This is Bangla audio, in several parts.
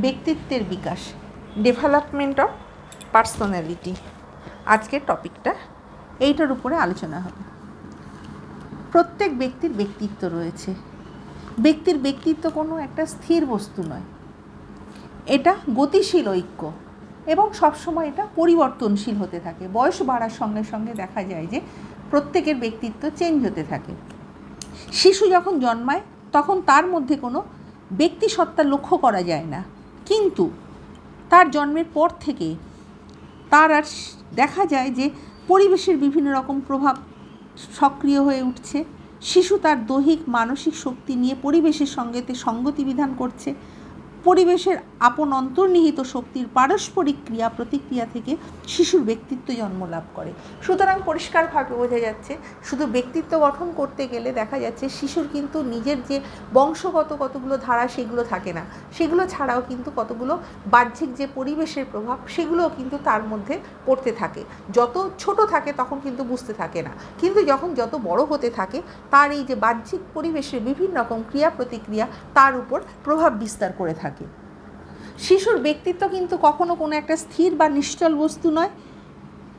ব্যক্তিত্বের বিকাশ, ডেভেলপমেন্ট অফ পার্সোনালিটি। আজকের টপিকটা এইটার উপরে আলোচনা হবে। প্রত্যেক ব্যক্তির ব্যক্তিত্ব রয়েছে। ব্যক্তির ব্যক্তিত্ব কোনো একটা স্থির বস্তু নয়, এটা গতিশীল ঐক্য এবং সবসময় এটা পরিবর্তনশীল হতে থাকে। বয়স বাড়ার সঙ্গে সঙ্গে দেখা যায় যে প্রত্যেকের ব্যক্তিত্ব চেঞ্জ হতে থাকে। শিশু যখন জন্মায় তখন তার মধ্যে কোনো ব্যক্তিসত্তা লক্ষ্য করা যায় না, কিন্তু তার জন্মের পর থেকে তার আর দেখা যায় যে পরিবেশের বিভিন্ন রকম প্রভাব সক্রিয় হয়ে উঠছে। শিশু তার দৈহিক মানসিক শক্তি নিয়ে পরিবেশের সঙ্গে সঙ্গতি বিধান করছে। পরিবেশের আপন অন্তর্নিহিত শক্তির পারস্পরিক ক্রিয়া প্রতিক্রিয়া থেকে শিশুর ব্যক্তিত্ব জন্ম লাভ করে। সুতরাং পরিষ্কারভাবে বোঝা যাচ্ছে শুধু ব্যক্তিত্ব গঠন করতে গেলে দেখা যাচ্ছে শিশুর কিন্তু নিজের যে বংশগত কতগুলো ধারা সেগুলো থাকে না, সেগুলো ছাড়াও কিন্তু কতগুলো বাহ্যিক যে পরিবেশের প্রভাব সেগুলোও কিন্তু তার মধ্যে পড়তে থাকে। যত ছোট থাকে তখন কিন্তু বুঝতে থাকে না, কিন্তু যত বড় হতে থাকে তার এই যে বাহ্যিক পরিবেশের বিভিন্ন রকম ক্রিয়া প্রতিক্রিয়া তার উপর প্রভাব বিস্তার করে থাকে। শিশুর ব্যক্তিত্ব কিন্তু কখনো কোনো একটা স্থির বা নিশ্চল বস্তু নয়,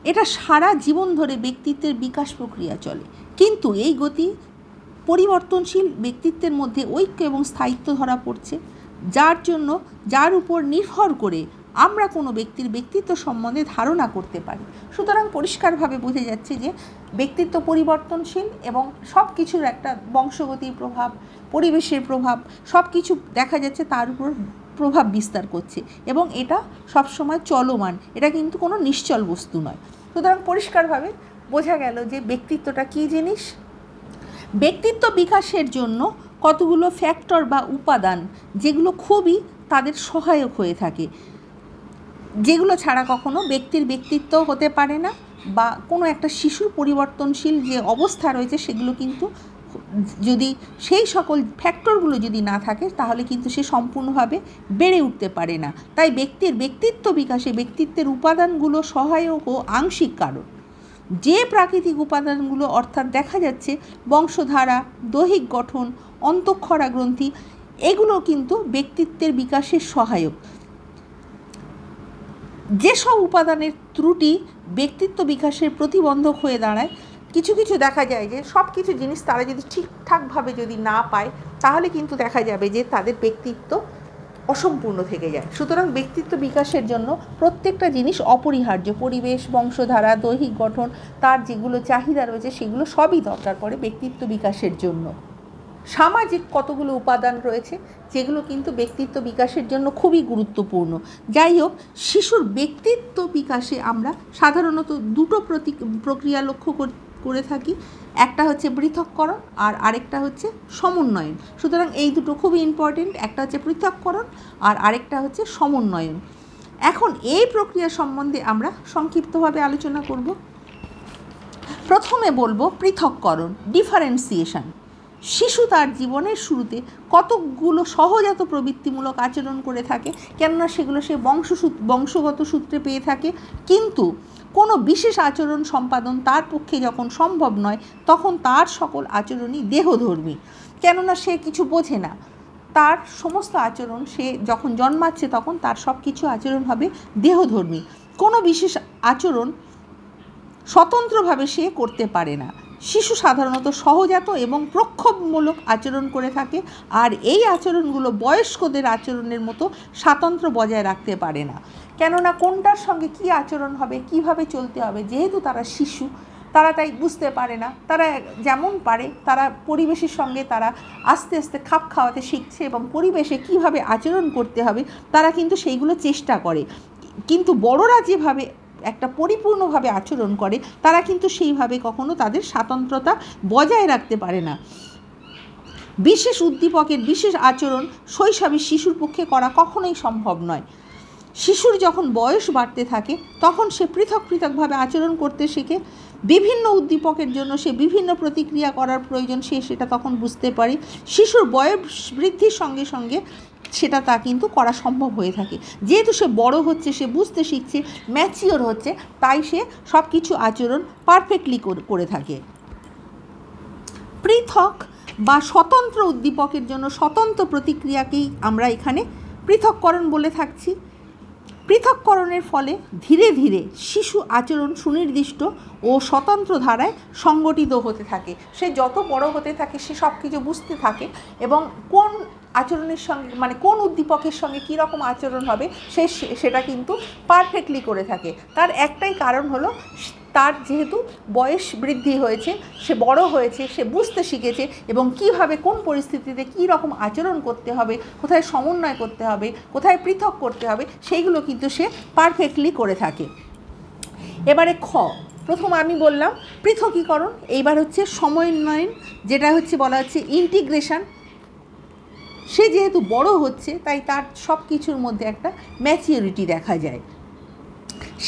এটা সারা জীবন ধরে ব্যক্তিত্বের বিকাশ প্রক্রিয়া চলে। কিন্তু এই গতি পরিবর্তনশীল ব্যক্তিত্বের মধ্যে ঐক্য এবং স্থায়িত্ব ধরা পড়ছে, যার উপর নির্ভর করে আমরা কোনো ব্যক্তির ব্যক্তিত্ব সম্বন্ধে ধারণা করতে পারি। সুতরাং পরিষ্কারভাবে বোঝা যাচ্ছে যে ব্যক্তিত্ব পরিবর্তনশীল এবং সব কিছুর একটা বংশগতির প্রভাব, পরিবেশের প্রভাব সব কিছু দেখা যাচ্ছে তার উপর প্রভাব বিস্তার করছে এবং এটা সবসময় চলমান, এটা কিন্তু কোনো নিশ্চল বস্তু নয়। সুতরাং পরিষ্কারভাবে বোঝা গেল যে ব্যক্তিত্বটা কী জিনিস। ব্যক্তিত্ব বিকাশের জন্য কতগুলো ফ্যাক্টর বা উপাদান যেগুলো খুবই তাদের সহায়ক হয়ে থাকে, যেগুলো ছাড়া কখনো ব্যক্তির ব্যক্তিত্ব হতে পারে না, বা কোনো একটা শিশুর পরিবর্তনশীল যে অবস্থা রয়েছে সেগুলো কিন্তু যদি সেই সকল ফ্যাক্টরগুলো যদি না থাকে তাহলে কিন্তু সে সম্পূর্ণভাবে বেড়ে উঠতে পারে না। তাই ব্যক্তির ব্যক্তিত্ব বিকাশে ব্যক্তিত্বের উপাদানগুলো সহায়ক ও আংশিক কারণ। যে প্রাকৃতিক উপাদানগুলো অর্থাৎ দেখা যাচ্ছে বংশধারা, দৈহিক গঠন, অন্তঃক্ষরা গ্রন্থি, এগুলো কিন্তু ব্যক্তিত্বের বিকাশের সহায়ক। যেসব উপাদানের ত্রুটি ব্যক্তিত্ব বিকাশের প্রতিবন্ধক হয়ে দাঁড়ায়, কিছু দেখা যায় যে সব কিছু জিনিস তারা যদি ঠিকঠাকভাবে যদি না পায় তাহলে কিন্তু দেখা যাবে যে তাদের ব্যক্তিত্ব অসম্পূর্ণ থেকে যায়। সুতরাং ব্যক্তিত্ব বিকাশের জন্য প্রত্যেকটা জিনিস অপরিহার্য। পরিবেশ, বংশধারা, দৈহিক গঠন, তার যেগুলো চাহিদা রয়েছে সেগুলো সবই দরকার পড়ে ব্যক্তিত্ব বিকাশের জন্য। সামাজিক কতগুলো উপাদান রয়েছে যেগুলো কিন্তু ব্যক্তিত্ব বিকাশের জন্য খুবই গুরুত্বপূর্ণ। যাই হোক, শিশুর ব্যক্তিত্ব বিকাশে আমরা সাধারণত দুটো প্রক্রিয়া লক্ষ্য করে থাকি। একটা হচ্ছে পৃথককরণ আর আরেকটা হচ্ছে সমন্বয়ন। সুতরাং এই দুটো খুবই ইম্পর্টেন্ট। একটা হচ্ছে পৃথককরণ আর আরেকটা হচ্ছে সমন্বয়ন। এখন এই প্রক্রিয়া সম্বন্ধে আমরা সংক্ষিপ্তভাবে আলোচনা করব। প্রথমে বলবো পৃথককরণ, ডিফারেন্সিয়েশন। শিশু তার জীবনের শুরুতে কতকগুলো সহজাত প্রবৃত্তিমূলক আচরণ করে থাকে, কেননা সেগুলো সে বংশগত সূত্রে পেয়ে থাকে। কিন্তু কোনো বিশেষ আচরণ সম্পাদন তার পক্ষে যখন সম্ভব নয় তখন তার সকল আচরণই দেহধর্মী, কেননা সে কিছু বোঝে না। তার সমস্ত আচরণ, সে যখন জন্মাচ্ছে তখন তার সব কিছু আচরণ হবে দেহধর্মী। কোনো বিশেষ আচরণ স্বতন্ত্রভাবে সে করতে পারে না। শিশু সাধারণত সহজাত এবং প্রক্ষোভমূলক আচরণ করে থাকে, আর এই আচরণগুলো বয়স্কদের আচরণের মতো স্বাতন্ত্র্য বজায় রাখতে পারে না, কেননা কোনটার সঙ্গে কী আচরণ হবে, কিভাবে চলতে হবে, যেহেতু তারা শিশু তারা তাই বুঝতে পারে না। তারা যেমন পারে তারা পরিবেশের সঙ্গে তারা আস্তে আস্তে খাপ খাওয়াতে শিখছে এবং পরিবেশে কিভাবে আচরণ করতে হবে তারা কিন্তু সেইগুলো চেষ্টা করে। কিন্তু বড়রা যেভাবে একটা পরিপূর্ণভাবে আচরণ করে তারা কিন্তু সেইভাবে কখনো তাদের স্বাতন্ত্রতা বজায় রাখতে পারে না। বিশেষ উদ্দীপকের বিশেষ আচরণ শৈশবে শিশুর পক্ষে করা কখনোই সম্ভব নয়। শিশুর যখন বয়স বাড়তে থাকে তখন সে পৃথকভাবে আচরণ করতে শেখে। বিভিন্ন উদ্দীপকের জন্য সে বিভিন্ন প্রতিক্রিয়া করার প্রয়োজন, সে সেটা তখন বুঝতে পারে। শিশুর বয়স বৃদ্ধির সঙ্গে সঙ্গে সেটা তা কিন্তু করা সম্ভব হয়ে থাকে। যেহেতু সে বড় হচ্ছে, সে বুঝতে শিখছে, ম্যাচিওর হচ্ছে, তাই সে সব কিছু আচরণ পারফেক্টলি করে থাকে। পৃথক বা স্বতন্ত্র উদ্দীপকের জন্য স্বতন্ত্র প্রতিক্রিয়াকেই আমরা এখানে পৃথককরণ বলে থাকছি। পৃথককরণের ফলে ধীরে ধীরে শিশু আচরণ সুনির্দিষ্ট ও স্বতন্ত্র ধারায় সংগঠিত হতে থাকে। সে যত বড় হতে থাকে সে সব কিছু বুঝতে থাকে এবং কোন আচরণের সঙ্গে মানে কোন উদ্দীপকের সঙ্গে কী রকম আচরণ হবে সেটা কিন্তু পারফেক্টলি করে থাকে। তার একটাই কারণ হলো তার যেহেতু বয়স বৃদ্ধি হয়েছে, সে বড় হয়েছে, সে বুঝতে শিখেছে এবং কিভাবে কোন পরিস্থিতিতে কী রকম আচরণ করতে হবে, কোথায় সমন্বয় করতে হবে, কোথায় পৃথক করতে হবে, সেইগুলো কিন্তু সে পারফেক্টলি করে থাকে। এবারে প্রথম আমি বললাম পৃথকীকরণ, এইবার হচ্ছে সমন্বয়ন, যেটা হচ্ছে বলা হচ্ছে ইন্টিগ্রেশন। সে যেহেতু বড় হচ্ছে তাই তার সব কিছুর মধ্যে একটা ম্যাচিউরিটি দেখা যায়।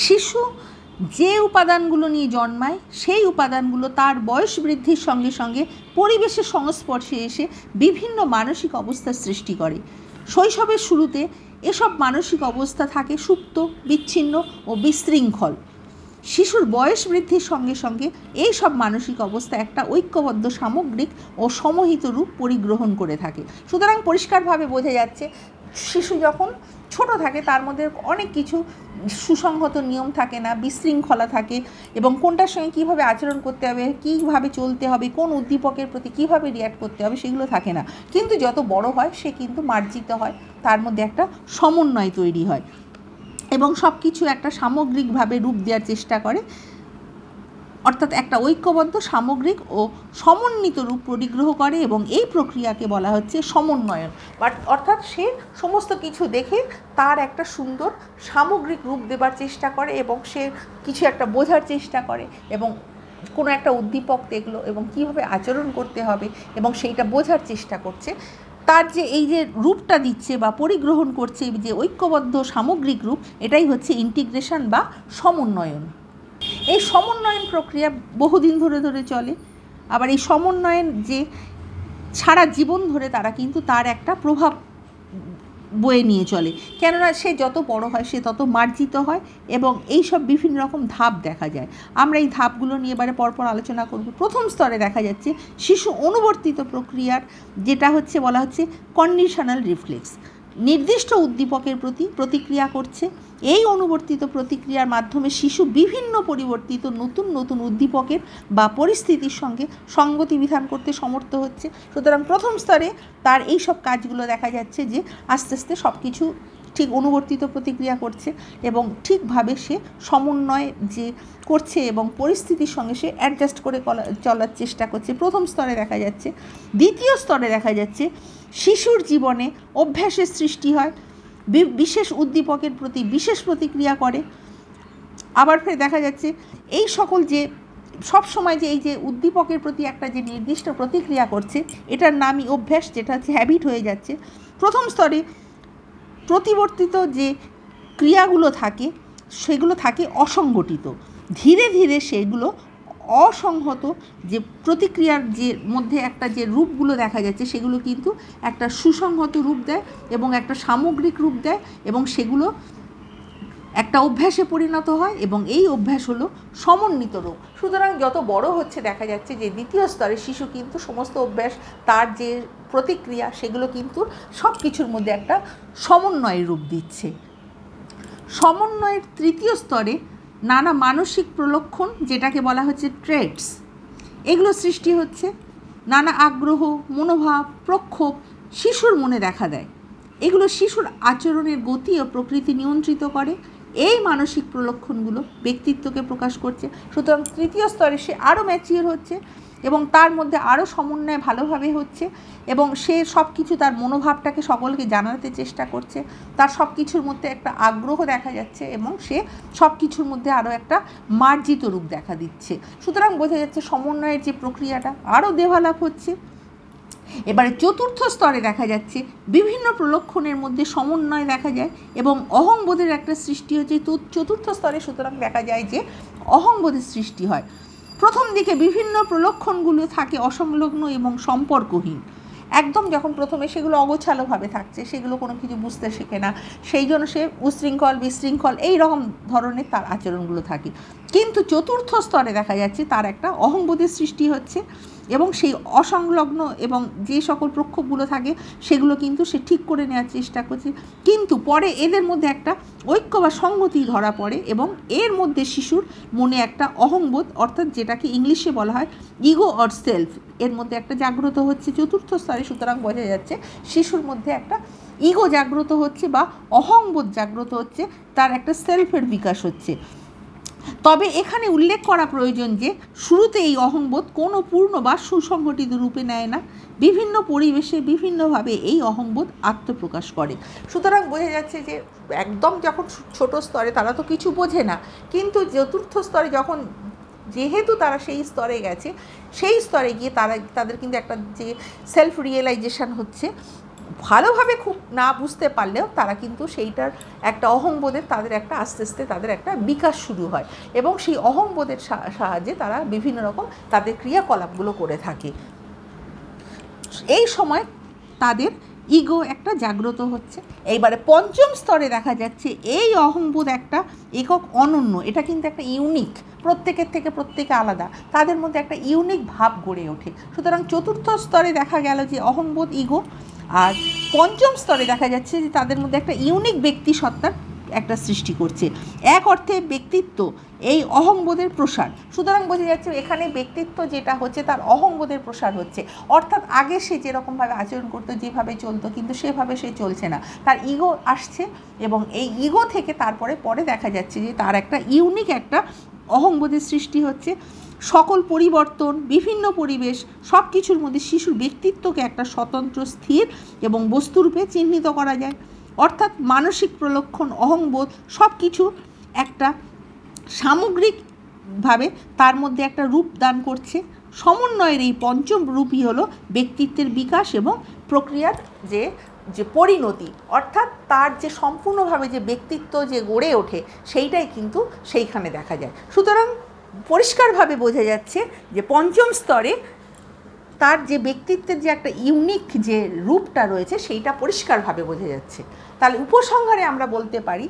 শিশু যে উপাদানগুলো নিয়ে জন্মায় সেই উপাদানগুলো তার বয়স বৃদ্ধির সঙ্গে সঙ্গে পরিবেশের সংস্পর্শে এসে বিভিন্ন মানসিক অবস্থার সৃষ্টি করে। শৈশবের শুরুতে এসব মানসিক অবস্থা থাকে সুপ্ত, বিচ্ছিন্ন ও বিশৃঙ্খল। শিশুর বয়স বৃদ্ধির সঙ্গে সঙ্গে এই সব মানসিক অবস্থা একটা ঐক্যবদ্ধ সামগ্রিক ও সমহিত রূপ পরিগ্রহণ করে থাকে। সুতরাং পরিষ্কারভাবে বোঝা যাচ্ছে শিশু যখন ছোট থাকে তার মধ্যে অনেক কিছু সুসংহত নিয়ম থাকে না, বিশৃঙ্খলা থাকে এবং কোনটার সঙ্গে কীভাবে আচরণ করতে হবে, কীভাবে চলতে হবে, কোন উদ্দীপকের প্রতি কীভাবে রিঅ্যাক্ট করতে হবে সেগুলো থাকে না। কিন্তু যত বড় হয় সে কিন্তু মার্জিত হয়, তার মধ্যে একটা সমন্বয় তৈরি হয় এবং সব কিছু একটা সামগ্রিকভাবে রূপ দেওয়ার চেষ্টা করে, অর্থাৎ একটা ঐক্যবদ্ধ সামগ্রিক ও সমন্বিত রূপ পরিগ্রহ করে এবং এই প্রক্রিয়াকে বলা হচ্ছে সমন্বয়ন। অর্থাৎ সে সমস্ত কিছু দেখে তার একটা সুন্দর সামগ্রিক রূপ দেবার চেষ্টা করে এবং সে কিছু একটা বোঝার চেষ্টা করে এবং কোনো একটা উদ্দীপক দেখলো এবং কীভাবে আচরণ করতে হবে এবং সেইটা বোঝার চেষ্টা করছে। তার যে এই যে রূপটা দিচ্ছে বা পরিগ্রহণ করছে, যে ঐক্যবদ্ধ সামগ্রিক রূপ, এটাই হচ্ছে ইন্টিগ্রেশন বা সমন্বয়ন। এই সমন্বয়ন প্রক্রিয়া বহুদিন ধরে ধরে চলে। আবার এই সমন্বয়ন যে সারা জীবন ধরে তারা কিন্তু তার একটা প্রভাব বয়ে নিয়ে চলে, কেননা সে যত বড় হয় সে তত মার্জিত হয় এবং এই সব বিভিন্ন রকম ধাপ দেখা যায়। আমরা এই ধাপগুলো নিয়ে এবারে পরপর আলোচনা করব। প্রথম স্তরে দেখা যাচ্ছে শিশু অনুবর্তিত প্রক্রিয়ার, যেটা হচ্ছে বলা হচ্ছে কন্ডিশনাল রিফ্লেক্স। নির্দিষ্ট উদ্দীপকের প্রতি প্রতিক্রিয়া করছে। এই অনুবর্তিত প্রতিক্রিয়ার মাধ্যমে শিশু বিভিন্ন পরিবর্তিত নতুন নতুন উদ্দীপকের বা পরিস্থিতির সঙ্গে সঙ্গতি বিধান করতে সমর্থ হচ্ছে। সুতরাং প্রথম স্তরে তার এই সব কাজগুলো দেখা যাচ্ছে যে আস্তে আস্তে সব কিছু ঠিক অনুবর্তিত প্রতিক্রিয়া করছে এবং ঠিকভাবে সে সমন্বয় যে করছে এবং পরিস্থিতির সঙ্গে সে অ্যাডজাস্ট করে চলার চেষ্টা করছে। প্রথম স্তরে দেখা যাচ্ছে। দ্বিতীয় স্তরে দেখা যাচ্ছে শিশুর জীবনে অভ্যাসের সৃষ্টি হয়, বিশেষ উদ্দীপকের প্রতি বিশেষ প্রতিক্রিয়া করে। আবার ফের দেখা যাচ্ছে এই সকল যে সবসময় যে এই যে উদ্দীপকের প্রতি একটা যে নির্দিষ্ট প্রতিক্রিয়া করছে, এটার নামই অভ্যাস, যেটা হচ্ছে হ্যাবিট হয়ে যাচ্ছে। প্রথম স্তরে প্রতিবর্তিত যে ক্রিয়াগুলো থাকে সেগুলো থাকে অসংগঠিত। ধীরে ধীরে সেগুলো অসংহত যে প্রতিক্রিয়ার যে মধ্যে একটা যে রূপগুলো দেখা যাচ্ছে সেগুলো কিন্তু একটা সুসংহত রূপ দেয় এবং একটা সামগ্রিক রূপ দেয় এবং সেগুলো একটা অভ্যাসে পরিণত হয় এবং এই অভ্যাস হলো সমন্বিত রূপ। সুতরাং যত বড় হচ্ছে দেখা যাচ্ছে যে দ্বিতীয় স্তরে শিশু কিন্তু সমস্ত অভ্যাস, তার যে প্রতিক্রিয়া, সেগুলো কিন্তু সব কিছুর মধ্যে একটা সমন্বয়ের রূপ দিচ্ছে। সমন্বয়ের তৃতীয় স্তরে নানা মানসিক প্রলক্ষণ, যেটাকে বলা হচ্ছে ট্রেটস, এগুলো সৃষ্টি হচ্ছে। নানা আগ্রহ, মনোভাব, প্রক্ষোভ শিশুর মনে দেখা দেয়। এগুলো শিশুর আচরণের গতি ও প্রকৃতি নিয়ন্ত্রিত করে। এই মানসিক প্রলক্ষণগুলো ব্যক্তিত্বকে প্রকাশ করছে। সুতরাং তৃতীয় স্তরে সে আরও ম্যাচিওর হচ্ছে এবং তার মধ্যে আরও সমন্বয় ভালোভাবে হচ্ছে এবং সে সব কিছু তার মনোভাবটাকে সকলকে জানাতে চেষ্টা করছে। তার সব কিছুর মধ্যে একটা আগ্রহ দেখা যাচ্ছে এবং সে সব কিছুর মধ্যে আরও একটা মার্জিত রূপ দেখা দিচ্ছে। সুতরাং বোঝা যাচ্ছে সমন্বয়ের যে প্রক্রিয়াটা আরও ডেভেলপ হচ্ছে। এবারে চতুর্থ স্তরে দেখা যাচ্ছে বিভিন্ন প্রলক্ষণের মধ্যে সমন্বয় দেখা যায় এবং অহংবোধের একটা সৃষ্টি হচ্ছে চতুর্থ স্তরে। সুতরাং দেখা যায় যে অহংবোধের সৃষ্টি হয়। প্রথম দিকে বিভিন্ন প্রলক্ষণগুলো থাকে অসংলগ্ন এবং সম্পর্কহীন। একদম যখন প্রথমে সেগুলো অগোছালোভাবে থাকছে, সেগুলো কোনো কিছু বুঝতে শেখে না, সেই জন্য সে উশৃঙ্খল বিশৃঙ্খল এই রকম ধরনের তার আচরণগুলো থাকে। কিন্তু চতুর্থ স্তরে দেখা যাচ্ছে তার একটা অহংবোধের সৃষ্টি হচ্ছে এবং সেই অসংলগ্ন এবং যে সকল প্রক্ষোভগুলো থাকে সেগুলো কিন্তু সে ঠিক করে নেওয়ার চেষ্টা করছে। কিন্তু পরে এদের মধ্যে একটা ঐক্য বা সংগতি ধরা পড়ে এবং এর মধ্যে শিশুর মনে একটা অহংবোধ, অর্থাৎ যেটাকে ইংলিশে বলা হয় ইগো অর সেলফ, এর মধ্যে একটা জাগ্রত হচ্ছে চতুর্থ স্তরে। সুতরাং বোঝা যাচ্ছে শিশুর মধ্যে একটা ইগো জাগ্রত হচ্ছে বা অহংবোধ জাগ্রত হচ্ছে, তার একটা সেলফের বিকাশ হচ্ছে। তবে এখানে উল্লেখ করা প্রয়োজন যে শুরুতে এই অহংবোধ কোনো পূর্ণ বা সুসংগঠিত রূপে নেয় না, বিভিন্ন পরিবেশে বিভিন্নভাবে এই অহংবোধ আত্মপ্রকাশ করে। সুতরাং বোঝা যাচ্ছে যে একদম যখন ছোট স্তরে তারা তো কিছু বোঝে না, কিন্তু চতুর্থ স্তরে যখন যেহেতু তারা সেই স্তরে গেছে, সেই স্তরে গিয়ে তাদের কিন্তু একটা যে সেলফ রিয়েলাইজেশন হচ্ছে, ভালোভাবে খুব না বুঝতে পারলেও তারা কিন্তু সেইটার একটা অহংবোধের তাদের একটা আস্তে আস্তে তাদের একটা বিকাশ শুরু হয় এবং সেই অহংবোধের সাহায্যে তারা বিভিন্ন রকম তাদের ক্রিয়াকলাপগুলো করে থাকে। এই সময় তাদের ইগো একটা জাগ্রত হচ্ছে। এইবারে পঞ্চম স্তরে দেখা যাচ্ছে এই অহংবোধ একটা একক অনন্য, এটা কিন্তু একটা ইউনিক, প্রত্যেকের থেকে প্রত্যেকে আলাদা, তাদের মধ্যে একটা ইউনিক ভাব গড়ে ওঠে। সুতরাং চতুর্থ স্তরে দেখা গেল যে অহংবোধ ইগো, আর পঞ্চম স্তরে দেখা যাচ্ছে যে তাদের মধ্যে একটা ইউনিক ব্যক্তি সত্তার একটা সৃষ্টি করছে। এক অর্থে ব্যক্তিত্ব এই অহংবোধের প্রসার। সুতরাং বোঝা যাচ্ছে এখানে ব্যক্তিত্ব যেটা হচ্ছে তার অহংবোধের প্রসার হচ্ছে, অর্থাৎ আগে সে যেরকমভাবে আচরণ করতো, যেভাবে চলতো, কিন্তু সেভাবে সে চলছে না, তার ইগো আসছে এবং এই ইগো থেকে পরে দেখা যাচ্ছে যে তার একটা ইউনিক একটা অহংবোধের সৃষ্টি হচ্ছে। সকল পরিবর্তন, বিভিন্ন পরিবেশ, সব কিছুর মধ্যে শিশুর ব্যক্তিত্বকে একটা স্বতন্ত্র, স্থির এবং বস্তুরূপে চিহ্নিত করা যায়। অর্থাৎ মানসিক প্রলক্ষণ, অহংবোধ সব কিছু একটা সামগ্রিকভাবে তার মধ্যে একটা রূপ দান করছে। সমন্বয়ের এই পঞ্চম রূপই হলো ব্যক্তিত্বের বিকাশ এবং প্রক্রিয়ার যে পরিণতি, অর্থাৎ তার যে সম্পূর্ণভাবে যে ব্যক্তিত্ব যে গড়ে ওঠে সেইটাই কিন্তু সেইখানে দেখা যায়। সুতরাং পরিষ্কারভাবে বোঝা যাচ্ছে যে পঞ্চম স্তরে তার যে ব্যক্তিত্বের যে একটা ইউনিক যে রূপটা রয়েছে সেইটা পরিষ্কারভাবে বোঝা যাচ্ছে। তাহলে উপসংহারে আমরা বলতে পারি,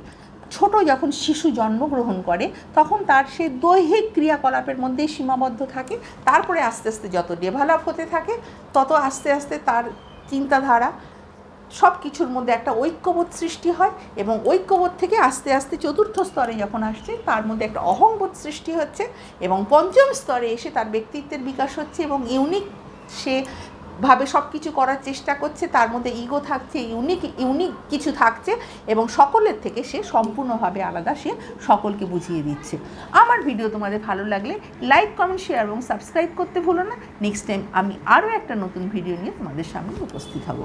ছোট যখন শিশু জন্মগ্রহণ করে তখন তার সে দৈহিক ক্রিয়াকলাপের মধ্যেই সীমাবদ্ধ থাকে, তারপরে আস্তে আস্তে যত ডেভেলপ হতে থাকে তত আস্তে আস্তে তার চিন্তাধারা সব কিছুর মধ্যে একটা ঐক্যবোধ সৃষ্টি হয় এবং ঐক্যবোধ থেকে আস্তে আস্তে চতুর্থ স্তরে যখন আসছে তার মধ্যে একটা অহংবোধ সৃষ্টি হচ্ছে এবং পঞ্চম স্তরে এসে তার ব্যক্তিত্বের বিকাশ হচ্ছে এবং ইউনিক সে ভাবে সব কিছু করার চেষ্টা করছে, তার মধ্যে ইগো থাকছে, ইউনিক কিছু থাকছে এবং সকলের থেকে সে সম্পূর্ণভাবে আলাদা, সে সকলকে বুঝিয়ে দিচ্ছে। আমার ভিডিও তোমাদের ভালো লাগলে লাইক, কমেন্ট, শেয়ার এবং সাবস্ক্রাইব করতে ভুলো না। নেক্সট টাইম আমি আরও একটা নতুন ভিডিও নিয়ে তোমাদের সামনে উপস্থিত হব।